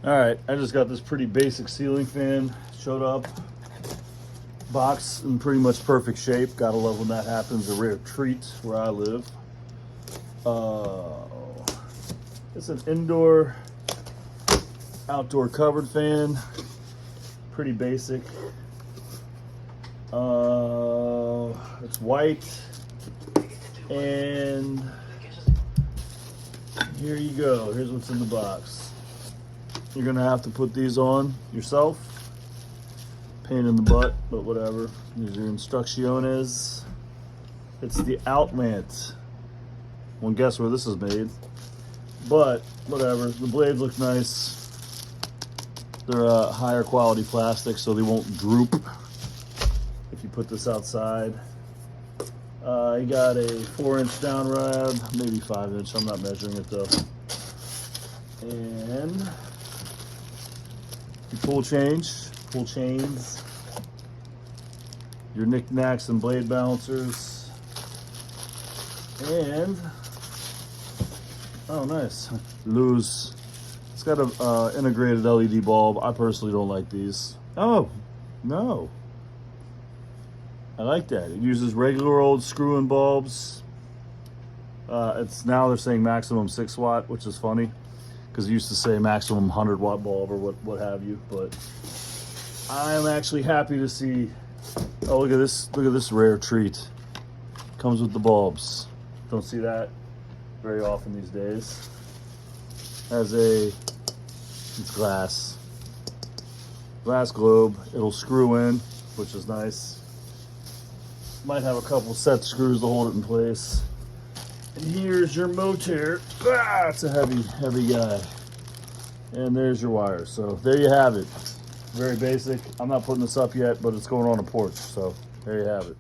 All right, I just got this pretty basic ceiling fan. Showed up, box in pretty much perfect shape. Gotta love when that happens. A rare treat where I live. It's an indoor, outdoor covered fan. Pretty basic. It's white, and here you go. Here's what's in the box. You're gonna have to put these on yourself. Pain in the butt, but whatever. These are instrucciones. It's the Outllant. Won't guess where this is made, but whatever. The blades look nice. They're higher quality plastic, so they won't droop if you put this outside. I got a 4-inch down rod, maybe 5-inch. I'm not measuring it though. And your pull chains, your knickknacks and blade balancers, and oh nice, lose. It's got a integrated LED bulb. I personally don't like these. Oh no, I like that. It uses regular old screw-in bulbs. It's now they're saying maximum 6 watt, which is funny because it used to say maximum 100 watt bulb or what have you. But I'm actually happy to see. Oh, look at this! Look at this rare treat. Comes with the bulbs. Don't see that very often these days. It's glass globe. It'll screw in, which is nice. Might have a couple set screws to hold it in place. And here's your motor. Ah, it's a heavy guy. And there's your wires. So there you have it. Very basic. I'm not putting this up yet, but it's going on a porch. So there you have it.